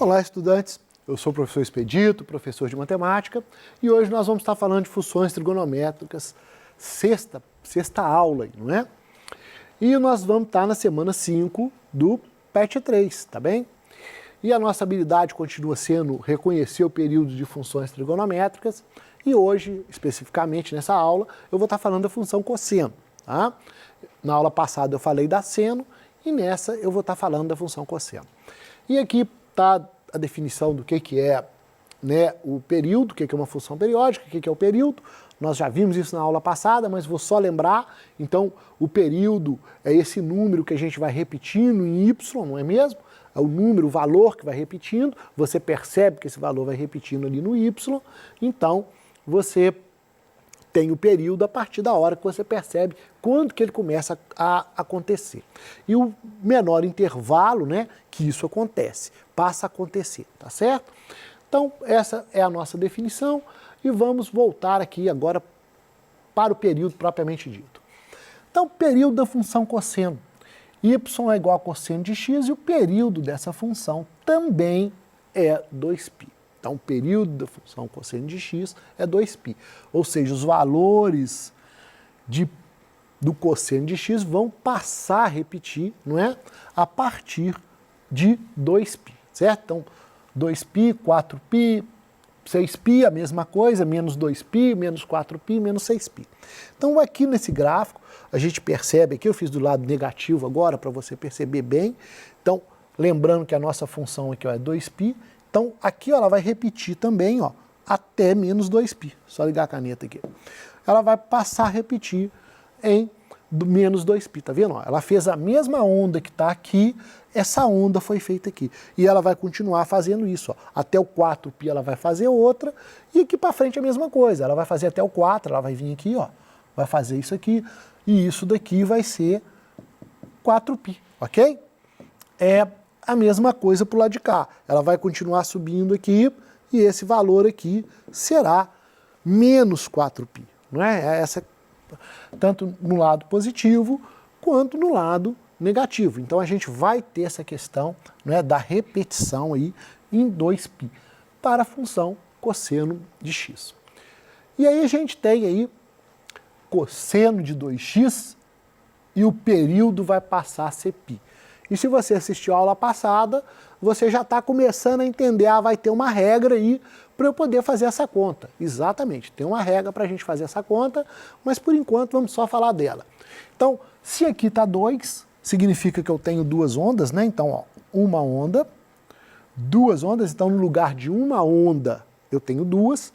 Olá, estudantes. Eu sou o professor Expedito, professor de matemática, e hoje nós vamos estar falando de funções trigonométricas, sexta aula, não é? E nós vamos estar na semana 5 do PET 3, tá bem? E a nossa habilidade continua sendo reconhecer o período de funções trigonométricas, e hoje, especificamente nessa aula, eu vou estar falando da função cosseno, tá? Na aula passada eu falei da seno, e nessa eu vou estar falando da função cosseno. E aqui está a definição do que é, né, o período, o que é uma função periódica, o que é o período. Nós já vimos isso na aula passada, mas vou só lembrar. Então, o período é esse número que a gente vai repetindo em y, não é mesmo? É o número, o valor que vai repetindo. Você percebe que esse valor vai repetindo ali no y. Então, você tem o período a partir da hora que você percebe quando que ele começa a acontecer. E o menor intervalo, né, que isso acontece, passa a acontecer, tá certo? Então, essa é a nossa definição e vamos voltar aqui agora para o período propriamente dito. Então, período da função cosseno. Y é igual a cosseno de x e o período dessa função também é 2π. Então, o período da função cosseno de x é 2π. Ou seja, os valores do cosseno de x vão passar a repetir, não é? A partir de 2π, certo? Então, 2π, 4π, 6π, a mesma coisa, menos 2π, menos 4π, menos 6π. Então, aqui nesse gráfico, a gente percebe, aqui eu fiz do lado negativo agora, para você perceber bem. Então, lembrando que a nossa função aqui ó, é 2π, então, aqui ó, ela vai repetir também, ó, até menos 2π. Só ligar a caneta aqui. Ela vai passar a repetir em menos 2π, tá vendo? Ó, ela fez a mesma onda que está aqui, essa onda foi feita aqui. E ela vai continuar fazendo isso, ó. Até o 4π ela vai fazer outra, e aqui para frente é a mesma coisa. Ela vai fazer até o 4, ela vai vir aqui, ó, vai fazer isso aqui, e isso daqui vai ser 4π, ok? É a mesma coisa para o lado de cá. Ela vai continuar subindo aqui e esse valor aqui será menos 4π. Não é? Essa, tanto no lado positivo quanto no lado negativo. Então a gente vai ter essa questão, não é, da repetição aí em 2π para a função cosseno de x. E aí a gente tem aí cosseno de 2x e o período vai passar a ser π. E se você assistiu a aula passada, você já está começando a entender, vai ter uma regra aí para eu poder fazer essa conta. Exatamente, tem uma regra para a gente fazer essa conta, mas por enquanto vamos só falar dela. Então, se aqui está 2, significa que eu tenho duas ondas, né? Então, ó, uma onda, duas ondas, então no lugar de uma onda eu tenho duas,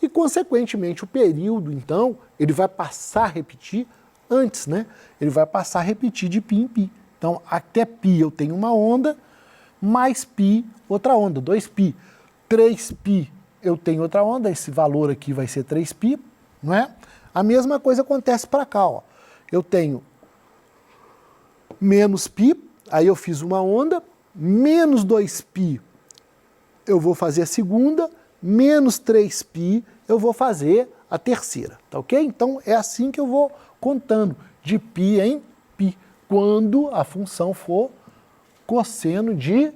e consequentemente o período, então, ele vai passar a repetir antes, né? Ele vai passar a repetir de π em π. Então, até π eu tenho uma onda, mais π, outra onda, 2π. 3π eu tenho outra onda, esse valor aqui vai ser 3π, não é? A mesma coisa acontece para cá, ó. Eu tenho menos π, aí eu fiz uma onda, menos 2π eu vou fazer a segunda, menos 3π eu vou fazer a terceira, tá ok? Então, é assim que eu vou contando, de π em π. Quando a função for cosseno de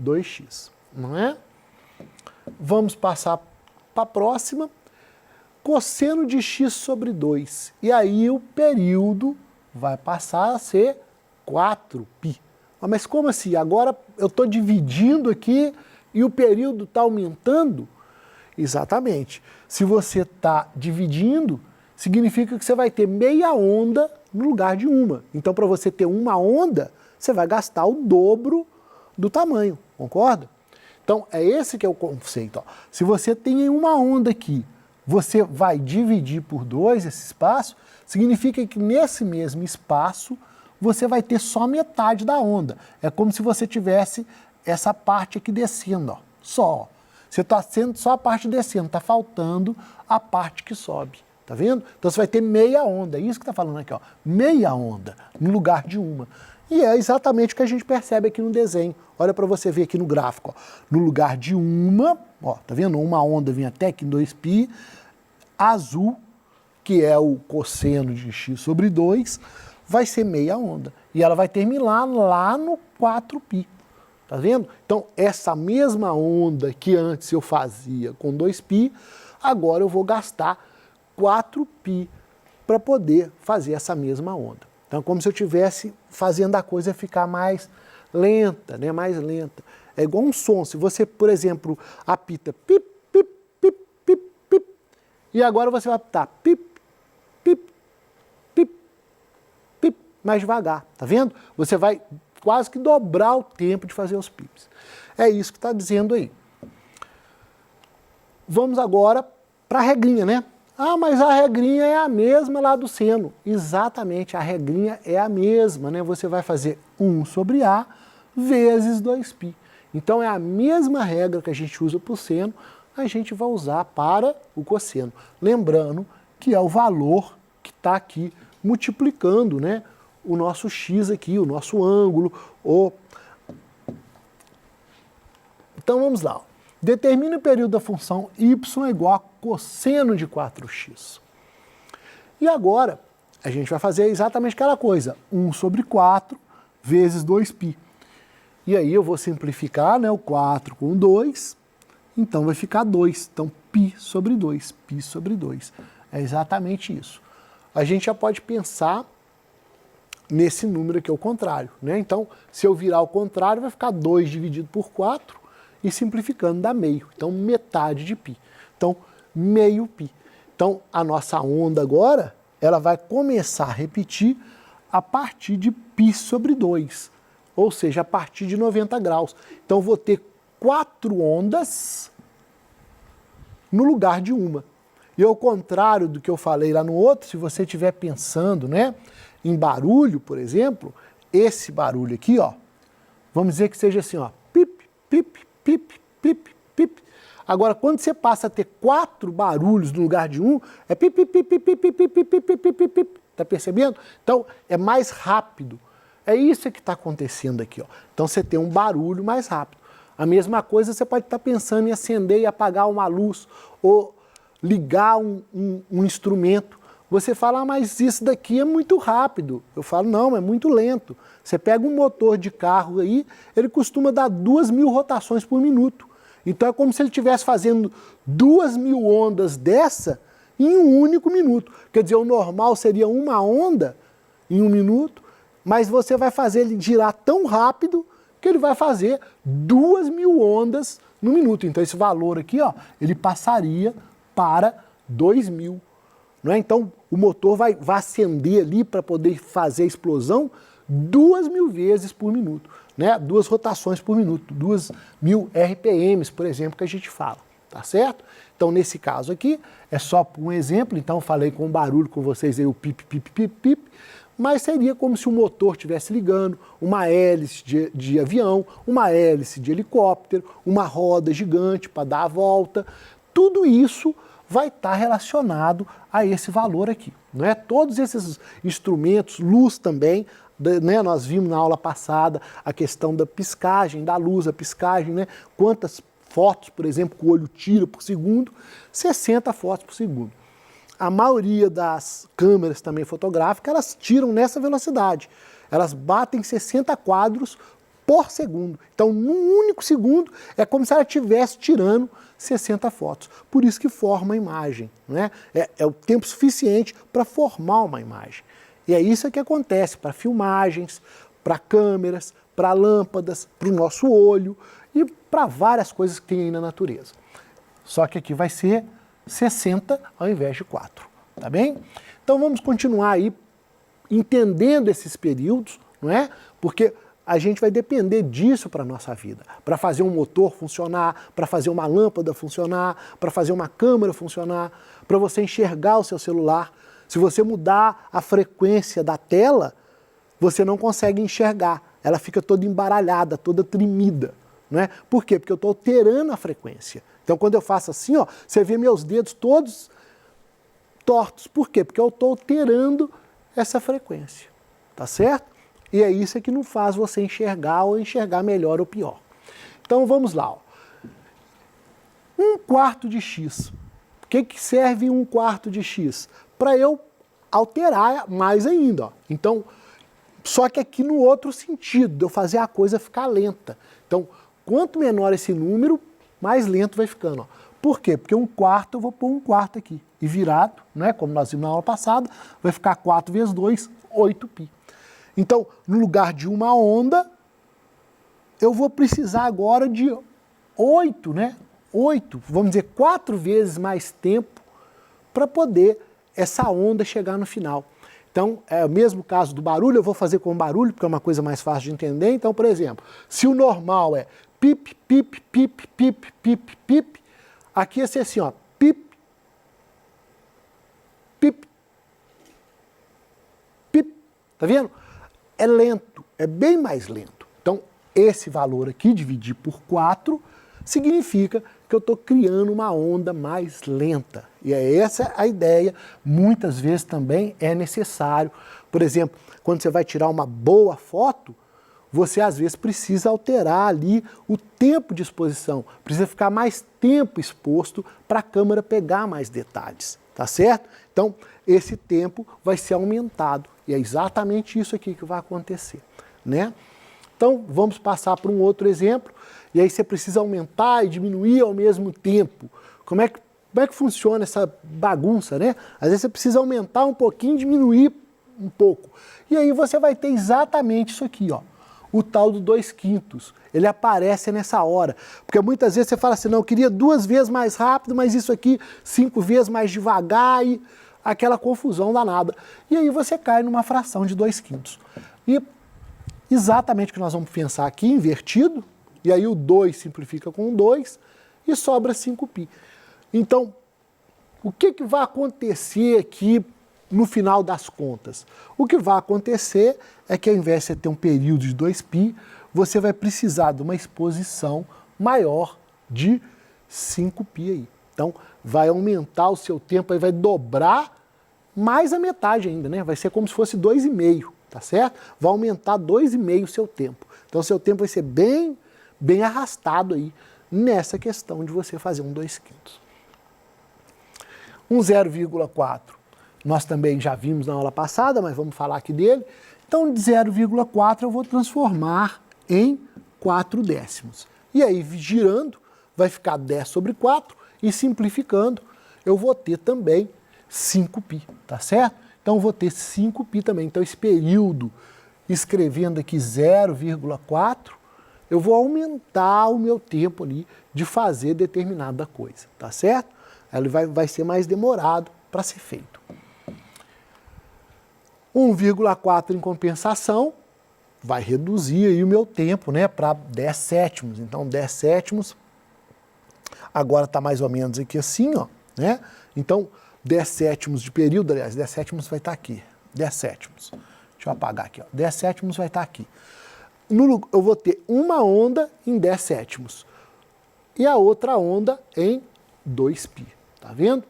2x, não é? Vamos passar para a próxima. Cosseno de x sobre 2. E aí o período vai passar a ser 4π. Mas como assim? Agora eu estou dividindo aqui e o período está aumentando? Exatamente. Se você está dividindo, significa que você vai ter meia onda no lugar de uma. Então, para você ter uma onda, você vai gastar o dobro do tamanho, concorda? Então, é esse que é o conceito. Ó. Se você tem uma onda aqui, você vai dividir por 2 esse espaço, significa que nesse mesmo espaço, você vai ter só metade da onda. É como se você tivesse essa parte aqui descendo, ó, só. Ó. Você está sendo só a parte descendo, está faltando a parte que sobe. Tá vendo? Então você vai ter meia onda, é isso que está falando aqui, ó, meia onda no lugar de uma. E é exatamente o que a gente percebe aqui no desenho. Olha para você ver aqui no gráfico, ó, no lugar de uma, ó, tá vendo? Uma onda vem até aqui em 2π, azul, que é o cosseno de x sobre 2, vai ser meia onda. E ela vai terminar lá no 4π. Tá vendo? Então, essa mesma onda que antes eu fazia com 2π, agora eu vou gastar 4π para poder fazer essa mesma onda. Então, é como se eu estivesse fazendo a coisa ficar mais lenta, né? Mais lenta. É igual um som. Se você, por exemplo, apita pip, pip, pip, pip, pip, e agora você vai apitar pip, pip, pip, pip, mais devagar. Tá vendo? Você vai quase que dobrar o tempo de fazer os pips. É isso que está dizendo aí. Vamos agora para a regrinha, né? Ah, mas a regrinha é a mesma lá do seno. Exatamente, a regrinha é a mesma, né? Você vai fazer 1 sobre A vezes 2π. Então é a mesma regra que a gente usa para o seno, a gente vai usar para o cosseno. Lembrando que é o valor que está aqui multiplicando, né, o nosso x aqui, o nosso ângulo. Então vamos lá. Determine o período da função y igual a cosseno de 4x. E agora a gente vai fazer exatamente aquela coisa, 1 sobre 4 vezes 2π. E aí eu vou simplificar, né, o 4 com 2, então vai ficar 2. Então π sobre 2, π sobre 2. É exatamente isso. A gente já pode pensar nesse número aqui ao contrário, né? Então, se eu virar ao contrário, vai ficar 2 dividido por 4 e simplificando dá meio. Então, metade de π. Então, meio π. Então, a nossa onda agora, ela vai começar a repetir a partir de π sobre 2, ou seja, a partir de 90 graus. Então, eu vou ter 4 ondas no lugar de uma. E ao contrário do que eu falei lá no outro, se você estiver pensando, né, em barulho, por exemplo, esse barulho aqui, ó, vamos dizer que seja assim, ó, pip, pip, pip, pip, pip. Agora, quando você passa a ter 4 barulhos no lugar de um, é pip, pip, pip, pip, pip, pip, pip, pip, pip, pip. Tá percebendo? Então, é mais rápido. É isso que está acontecendo aqui, ó. Então, você tem um barulho mais rápido. A mesma coisa você pode estar pensando em acender e apagar uma luz, ou ligar um instrumento. Você fala, ah, mas isso daqui é muito rápido. Eu falo, não, é muito lento. Você pega um motor de carro aí, ele costuma dar 2.000 rotações por minuto. Então é como se ele estivesse fazendo 2.000 ondas dessa em um único minuto. Quer dizer, o normal seria uma onda em um minuto, mas você vai fazer ele girar tão rápido que ele vai fazer 2.000 ondas no minuto. Então esse valor aqui, ó, ele passaria para 2.000. Não é? Então o motor vai acender ali para poder fazer a explosão 2.000 vezes por minuto, né? 2 rotações por minuto, 2.000 RPMs, por exemplo, que a gente fala, tá certo? Então nesse caso aqui, é só um exemplo, então eu falei com barulho com vocês aí, o pip, pip, pip, pip, mas seria como se o motor estivesse ligando, uma hélice de avião, uma hélice de helicóptero, uma roda gigante para dar a volta. Tudo isso vai estar relacionado a esse valor aqui, não é? Todos esses instrumentos, luz também, né? Nós vimos na aula passada a questão da piscagem, da luz, a piscagem, né? Quantas fotos, por exemplo, que o olho tira por segundo? 60 fotos por segundo. A maioria das câmeras também fotográficas, elas tiram nessa velocidade. Elas batem 60 quadros por segundo. Então, num único segundo, é como se ela estivesse tirando 60 fotos. Por isso que forma a imagem, né? É o tempo suficiente para formar uma imagem. E é isso que acontece para filmagens, para câmeras, para lâmpadas, para o nosso olho e para várias coisas que tem aí na natureza. Só que aqui vai ser 60 ao invés de 4, tá bem? Então vamos continuar aí entendendo esses períodos, não é? Porque a gente vai depender disso para a nossa vida, para fazer um motor funcionar, para fazer uma lâmpada funcionar, para fazer uma câmera funcionar, para você enxergar o seu celular. Se você mudar a frequência da tela, você não consegue enxergar, ela fica toda embaralhada, toda tremida, não é? Por quê? Porque eu estou alterando a frequência. Então quando eu faço assim, ó, você vê meus dedos todos tortos. Por quê? Porque eu estou alterando essa frequência, tá certo? E é isso que não faz você enxergar ou enxergar melhor ou pior. Então vamos lá. Ó. 1/4 de x. O que serve 1/4 de x? Para eu alterar mais ainda. Ó. Então, Só que aqui no outro sentido, de eu fazer a coisa ficar lenta. Então, quanto menor esse número, mais lento vai ficando. Ó. Por quê? Porque 1/4 eu vou pôr 1/4 aqui. E virado, né, como nós vimos na aula passada, vai ficar 4 vezes 2, 8π. Então, no lugar de uma onda, eu vou precisar agora de 8, né? 8, vamos dizer, 4 vezes mais tempo para poder essa onda chegar no final. Então, é o mesmo caso do barulho, eu vou fazer com barulho, porque é uma coisa mais fácil de entender. Então, por exemplo, se o normal é pip, pip, pip, pip, pip, pip, aqui ia ser assim, ó, pip, pip, pip, tá vendo? É lento, é bem mais lento. Então, esse valor aqui, dividir por 4, significa que eu estou criando uma onda mais lenta. E é essa a ideia. Muitas vezes também é necessário. Por exemplo, quando você vai tirar uma boa foto, você às vezes precisa alterar ali o tempo de exposição. Precisa ficar mais tempo exposto para a câmera pegar mais detalhes. Tá certo? Então, esse tempo vai ser aumentado. E é exatamente isso aqui que vai acontecer, né? Então, vamos passar para um outro exemplo. E aí você precisa aumentar e diminuir ao mesmo tempo. Como é que funciona essa bagunça, né? Às vezes você precisa aumentar um pouquinho e diminuir um pouco. E aí você vai ter exatamente isso aqui, ó. O tal do 2/5. Ele aparece nessa hora. Porque muitas vezes você fala assim, não, eu queria 2 vezes mais rápido, mas isso aqui 5 vezes mais devagar e aquela confusão danada. E aí você cai numa fração de 2/5. E exatamente o que nós vamos pensar aqui, invertido, e aí o 2 simplifica com 2 e sobra 5π. Então, o que vai acontecer aqui no final das contas? O que vai acontecer é que ao invés de você ter um período de 2π, você vai precisar de uma exposição maior de 5π aí. Então, vai aumentar o seu tempo, aí vai dobrar mais a metade ainda, né? Vai ser como se fosse 2,5, tá certo? Vai aumentar 2,5 o seu tempo. Então, o seu tempo vai ser bem arrastado aí nessa questão de você fazer um 2/5. Um 0,4, nós também já vimos na aula passada, mas vamos falar aqui dele. Então, de 0,4 eu vou transformar em 4/10. E aí, girando, vai ficar 10/4 e simplificando, eu vou ter também 5π, tá certo? Então, eu vou ter 5π também. Então, esse período, escrevendo aqui 0,4, eu vou aumentar o meu tempo ali de fazer determinada coisa, tá certo? Ele vai ser mais demorado para ser feito. 1,4 em compensação vai reduzir aí o meu tempo, né, para 10/7. Então, 10/7 agora está mais ou menos aqui assim, ó, né? Então, 10/7 de período, aliás, 10/7 vai estar aqui. 10/7. Deixa eu apagar aqui, ó. 10/7 vai estar aqui. Eu vou ter uma onda em 10/7 e a outra onda em 2π, tá vendo?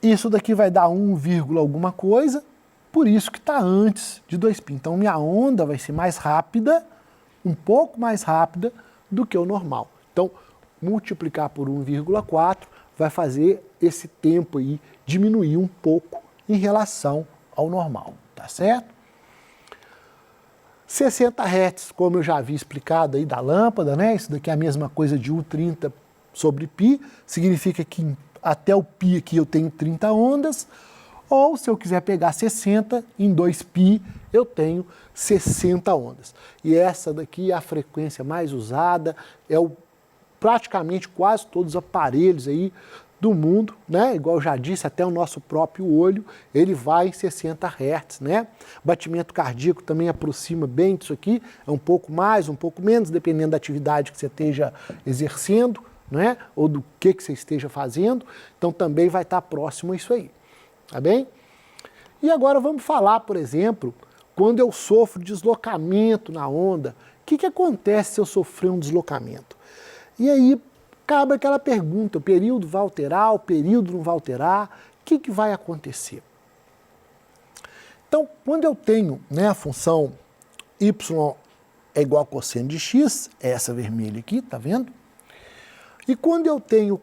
Isso daqui vai dar 1, alguma coisa, por isso que está antes de 2π. Então, minha onda vai ser mais rápida, um pouco mais rápida do que o normal. Então, multiplicar por 1,4 vai fazer esse tempo aí diminuir um pouco em relação ao normal, tá certo? 60 Hz, como eu já havia explicado aí da lâmpada, né? Isso daqui é a mesma coisa de U30/π, significa que até o π aqui eu tenho 30 ondas, ou se eu quiser pegar 60, em 2π eu tenho 60 ondas. E essa daqui é a frequência mais usada, praticamente quase todos os aparelhos aí do mundo, né? Igual eu já disse, até o nosso próprio olho, ele vai em 60 Hz, né? Batimento cardíaco também aproxima bem disso aqui, é um pouco mais, um pouco menos, dependendo da atividade que você esteja exercendo, né? Ou do que você esteja fazendo, então também vai estar próximo a isso aí, tá bem? E agora vamos falar, por exemplo, quando eu sofro deslocamento na onda, o que acontece se eu sofrer um deslocamento? E aí, cabe aquela pergunta, o período vai alterar, o período não vai alterar, o que vai acontecer? Então, quando eu tenho, né, a função y é igual a cosseno de x, é essa vermelha aqui, tá vendo? E quando eu tenho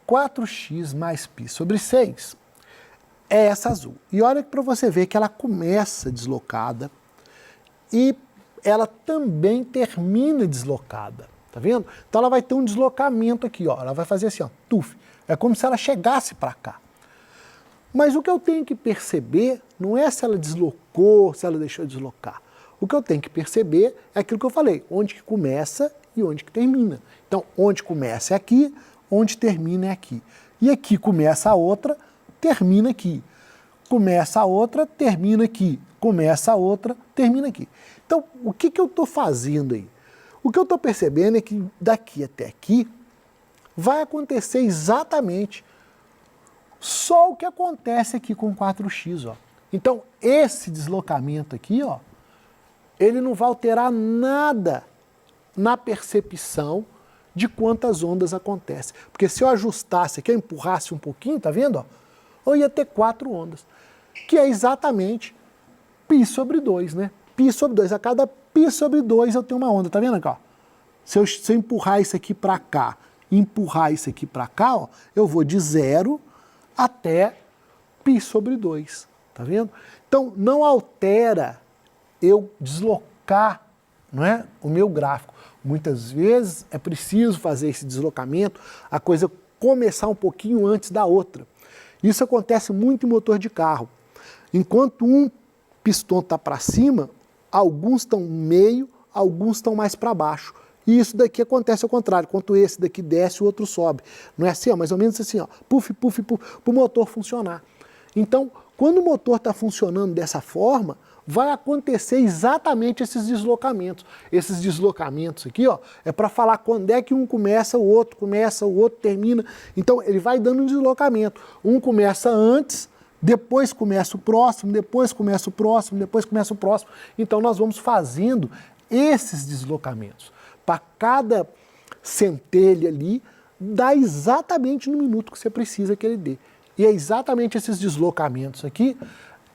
4x mais π sobre 6, é essa azul. E olha para você ver que ela começa deslocada e ela também termina deslocada, tá vendo? Então ela vai ter um deslocamento aqui, ó, ela vai fazer assim, ó, tuf, é como se ela chegasse para cá. Mas o que eu tenho que perceber não é se ela deslocou, se ela deixou de deslocar. O que eu tenho que perceber é aquilo que eu falei, onde que começa e onde que termina. Então, onde começa é aqui, onde termina é aqui. E aqui começa a outra, termina aqui. Começa a outra, termina aqui. Começa a outra, termina aqui. Então, o que eu estou fazendo aí? O que eu estou percebendo é que daqui até aqui vai acontecer exatamente só o que acontece aqui com 4x, ó. Então, esse deslocamento aqui, ó, ele não vai alterar nada na percepção de quantas ondas acontecem. Porque se eu ajustasse aqui, eu empurrasse um pouquinho, tá vendo? Ó, eu ia ter 4 ondas, que é exatamente π sobre 2, né? Π sobre 2. A cada π sobre 2 eu tenho uma onda, tá vendo aqui, ó? Se eu empurrar isso aqui para cá, empurrar isso aqui para cá, ó, eu vou de 0 até π sobre 2, tá vendo? Então, não altera eu deslocar, não é, o meu gráfico. Muitas vezes é preciso fazer esse deslocamento, a coisa começar um pouquinho antes da outra. Isso acontece muito em motor de carro. Enquanto um pistão está para cima, alguns estão meio, alguns estão mais para baixo. E isso daqui acontece ao contrário, enquanto esse daqui desce, o outro sobe. Não é assim, ó, mais ou menos assim, ó, puf, puf, puf, para o motor funcionar. Então, quando o motor está funcionando dessa forma, vai acontecer exatamente esses deslocamentos. Esses deslocamentos aqui, ó, é para falar quando é que um começa, o outro termina. Então, ele vai dando um deslocamento. Um começa antes, depois começa o próximo, depois começa o próximo, depois começa o próximo. Então, nós vamos fazendo esses deslocamentos. Para cada centelha ali, dá exatamente no minuto que você precisa que ele dê. E é exatamente esses deslocamentos aqui,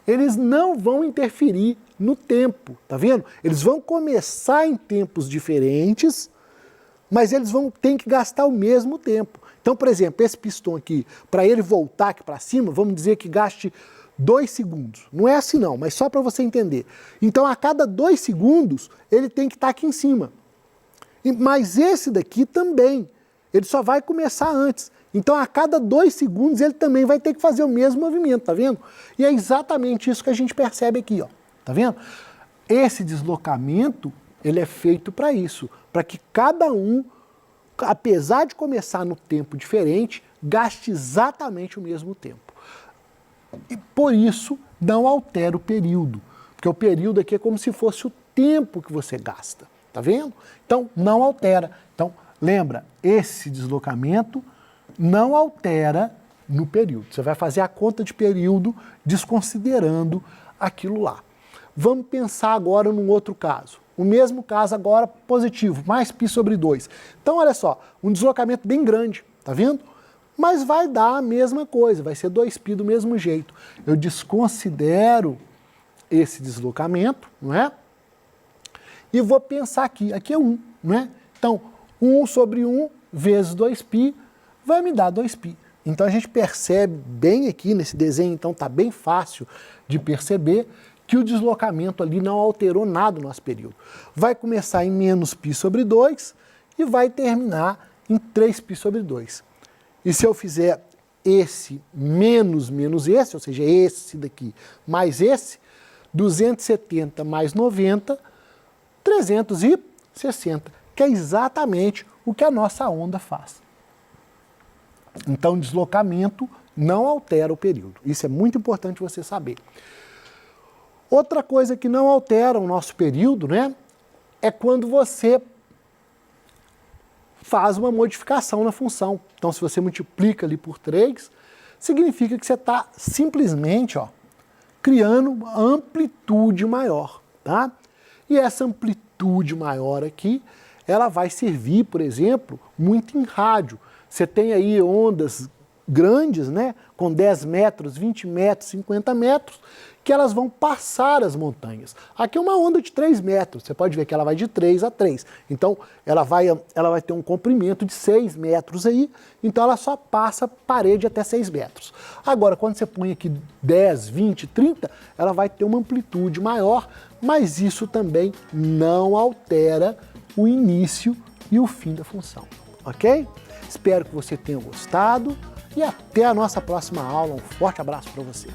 eles não vão interferir no tempo, tá vendo? Eles vão começar em tempos diferentes, mas eles vão ter que gastar o mesmo tempo. Então, por exemplo, esse pistão aqui, para ele voltar aqui para cima, vamos dizer que gaste 2 segundos. Não é assim não, mas só para você entender. Então, a cada 2 segundos, ele tem que estar aqui em cima. Mas esse daqui também, ele só vai começar antes. Então, a cada 2 segundos, ele também vai ter que fazer o mesmo movimento, tá vendo? E é exatamente isso que a gente percebe aqui, ó. Tá vendo? Esse deslocamento, ele é feito para isso, para que cada um, apesar de começar no tempo diferente, gaste exatamente o mesmo tempo. E por isso, não altera o período, porque o período aqui é como se fosse o tempo que você gasta. Tá vendo? Então, não altera. Então, lembra, esse deslocamento não altera no período. Você vai fazer a conta de período desconsiderando aquilo lá. Vamos pensar agora num outro caso. O mesmo caso agora positivo, mais π sobre 2. Então, olha só, um deslocamento bem grande, tá vendo? Mas vai dar a mesma coisa, vai ser 2π do mesmo jeito. Eu desconsidero esse deslocamento, não é? E vou pensar aqui é 1, né? Então, 1 sobre 1 vezes 2π vai me dar 2π. Então, a gente percebe bem aqui nesse desenho, então tá bem fácil de perceber que o deslocamento ali não alterou nada no nosso período. Vai começar em menos π sobre 2 e vai terminar em 3π sobre 2. E se eu fizer esse menos esse, ou seja, esse daqui mais esse, 270 mais 90, 360, que é exatamente o que a nossa onda faz. Então, deslocamento não altera o período. Isso é muito importante você saber. Outra coisa que não altera o nosso período, né, é quando você faz uma modificação na função. Então, se você multiplica ali por 3, significa que você está simplesmente, ó, criando uma amplitude maior, tá? E essa amplitude maior aqui, ela vai servir, por exemplo, muito em rádio. Você tem aí ondas grandes, né, com 10 metros, 20 metros, 50 metros, que elas vão passar as montanhas. Aqui é uma onda de 3 metros, você pode ver que ela vai de 3 a 3. Então, ela vai ter um comprimento de 6 metros aí, então ela só passa parede até 6 metros. Agora, quando você põe aqui 10, 20, 30, ela vai ter uma amplitude maior, mas isso também não altera o início e o fim da função, ok? Espero que você tenha gostado e até a nossa próxima aula. Um forte abraço para você.